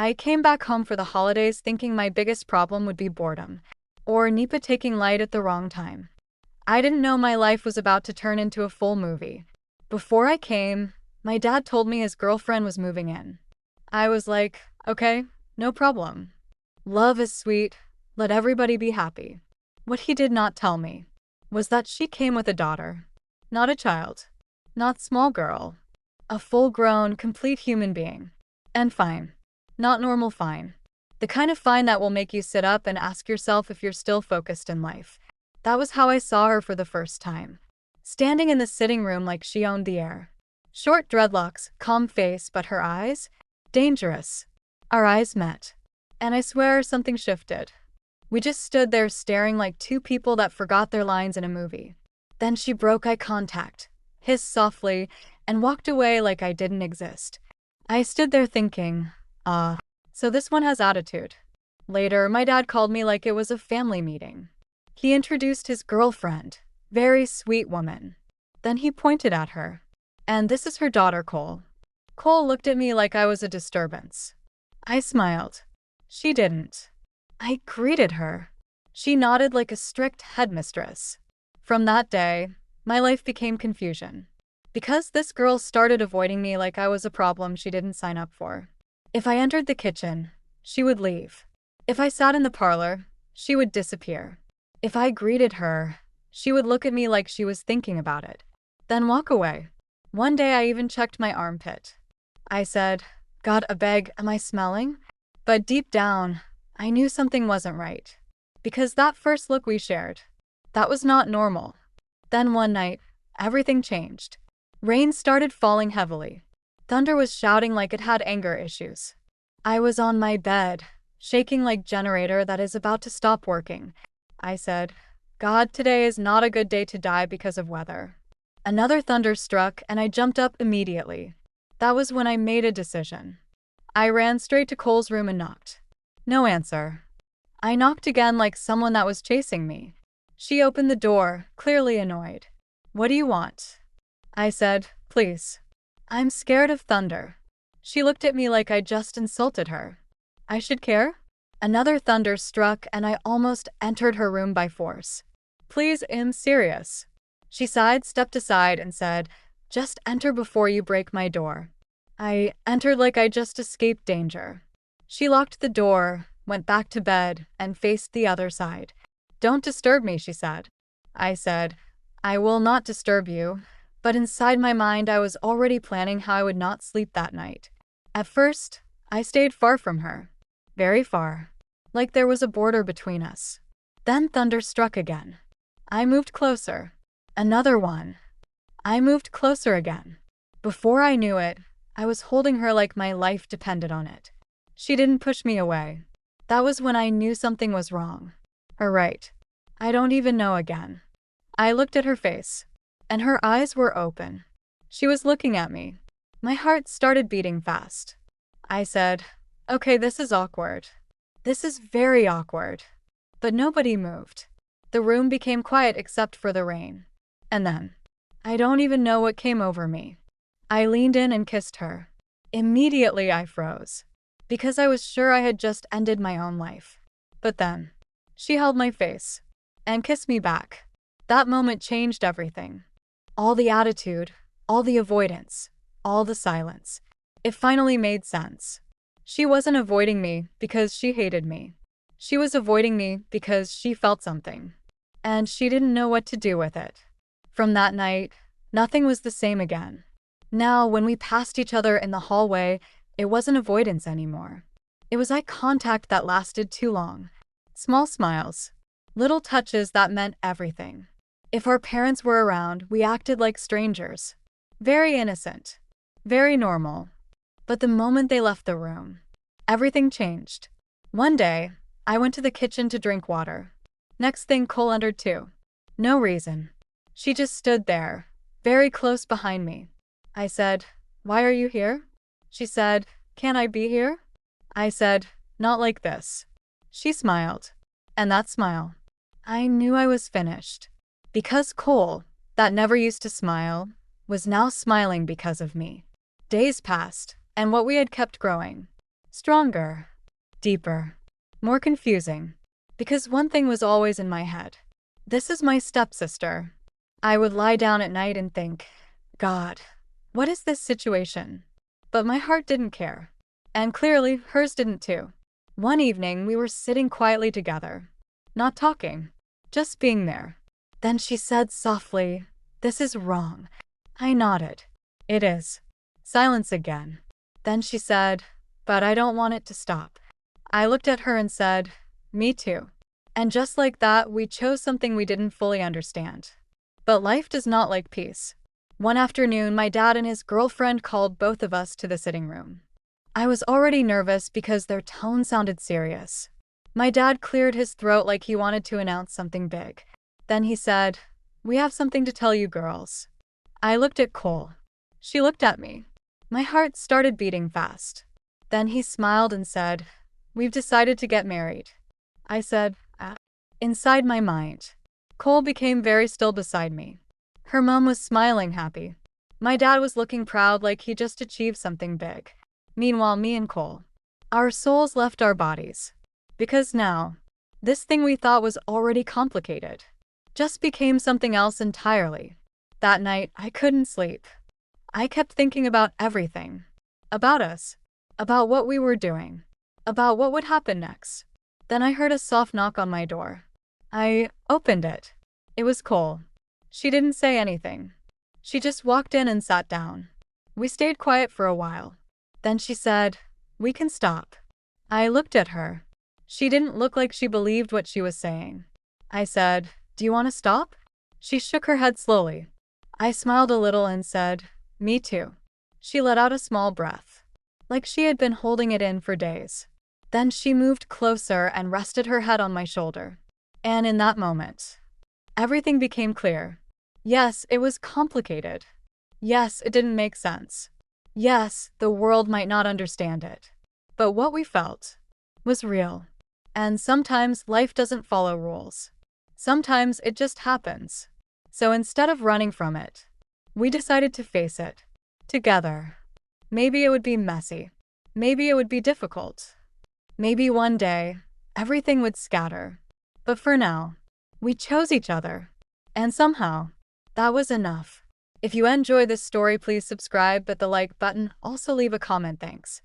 I came back home for the holidays thinking my biggest problem would be boredom, or Nipa taking light at the wrong time. I didn't know my life was about to turn into a full movie. Before I came, my dad told me his girlfriend was moving in. I was like, okay, no problem. Love is sweet, let everybody be happy. What he did not tell me was that she came with a daughter. Not a child. Not small girl. A full-grown, complete human being. And fine. Not normal fine. The kind of fine that will make you sit up and ask yourself if you're still focused in life. That was how I saw her for the first time. Standing in the sitting room like she owned the air. Short dreadlocks, calm face, but her eyes? Dangerous. Our eyes met. And I swear something shifted. We just stood there staring like two people that forgot their lines in a movie. Then she broke eye contact, hissed softly, and walked away like I didn't exist. I stood there thinking, so this one has attitude. Later, my dad called me like it was a family meeting. He introduced his girlfriend, very sweet woman. Then he pointed at her. And this is her daughter, Cole. Cole looked at me like I was a disturbance. I smiled. She didn't. I greeted her. She nodded like a strict headmistress. From that day, my life became confusion. Because this girl started avoiding me like I was a problem she didn't sign up for. If I entered the kitchen, she would leave. If I sat in the parlor, she would disappear. If I greeted her, she would look at me like she was thinking about it, then walk away. One day I even checked my armpit. I said, God, a beg, am I smelling? But deep down, I knew something wasn't right. Because that first look we shared, that was not normal. Then one night, everything changed. Rain started falling heavily. Thunder was shouting like it had anger issues. I was on my bed, shaking like generator that is about to stop working. I said, God, today is not a good day to die because of weather. Another thunder struck and I jumped up immediately. That was when I made a decision. I ran straight to Cole's room and knocked. No answer. I knocked again like someone that was chasing me. She opened the door, clearly annoyed. What do you want? I said, please. I'm scared of thunder. She looked at me like I just insulted her. I should care? Another thunder struck and I almost entered her room by force. Please, I'm serious. She sighed, stepped aside, and said, just enter before you break my door. I entered like I just escaped danger. She locked the door, went back to bed, and faced the other side. Don't disturb me, she said. I said, I will not disturb you. But inside my mind, I was already planning how I would not sleep that night. At first, I stayed far from her. Very far. Like there was a border between us. Then thunder struck again. I moved closer. Another one. I moved closer again. Before I knew it, I was holding her like my life depended on it. She didn't push me away. That was when I knew something was wrong. Or right. I don't even know again. I looked at her face. And her eyes were open. She was looking at me. My heart started beating fast. I said, okay, this is awkward. This is very awkward. But nobody moved. The room became quiet except for the rain. And then, I don't even know what came over me. I leaned in and kissed her. Immediately I froze. Because I was sure I had just ended my own life. But then, she held my face. And kissed me back. That moment changed everything. All the attitude, all the avoidance, all the silence. It finally made sense. She wasn't avoiding me because she hated me. She was avoiding me because she felt something. And she didn't know what to do with it. From that night, nothing was the same again. Now, when we passed each other in the hallway, it wasn't avoidance anymore. It was eye contact that lasted too long. Small smiles. Little touches that meant everything. If our parents were around, we acted like strangers. Very innocent. Very normal. But the moment they left the room, everything changed. One day, I went to the kitchen to drink water. Next thing, Cole entered too. No reason. She just stood there, very close behind me. I said, why are you here? She said, can I be here? I said, not like this. She smiled. And that smile. I knew I was finished. Because Cole, that never used to smile, was now smiling because of me. Days passed, and what we had kept growing. Stronger, deeper, more confusing. Because one thing was always in my head. This is my stepsister. I would lie down at night and think, God, what is this situation? But my heart didn't care. And clearly, hers didn't too. One evening, we were sitting quietly together, not talking, just being there. Then she said softly, "This is wrong." I nodded. "It is." Silence again. Then she said, "But I don't want it to stop." I looked at her and said, "Me too." And just like that, we chose something we didn't fully understand. But life does not like peace. One afternoon, my dad and his girlfriend called both of us to the sitting room. I was already nervous because their tone sounded serious. My dad cleared his throat like he wanted to announce something big. Then he said, "We have something to tell you girls." I looked at Cole. She looked at me. My heart started beating fast. Then he smiled and said, "We've decided to get married." I said, "Ah." Inside my mind. Cole became very still beside me. Her mom was smiling happy. My dad was looking proud like he just achieved something big. Meanwhile, me and Cole, our souls left our bodies. Because now, this thing we thought was already complicated just became something else entirely. That night, I couldn't sleep. I kept thinking about everything. About us. About what we were doing. About what would happen next. Then I heard a soft knock on my door. I opened it. It was Cole. She didn't say anything. She just walked in and sat down. We stayed quiet for a while. Then she said, "We can stop." I looked at her. She didn't look like she believed what she was saying. I said, "Do you want to stop?" She shook her head slowly. I smiled a little and said, "Me too." She let out a small breath, like she had been holding it in for days. Then she moved closer and rested her head on my shoulder. And in that moment, everything became clear. Yes, it was complicated. Yes, it didn't make sense. Yes, the world might not understand it. But what we felt was real. And sometimes life doesn't follow rules. Sometimes it just happens. So instead of running from it, we decided to face it. Together. Maybe it would be messy. Maybe it would be difficult. Maybe one day, everything would scatter. But for now, we chose each other. And somehow, that was enough. If you enjoy this story, please subscribe, hit the like button, also leave a comment. Thanks.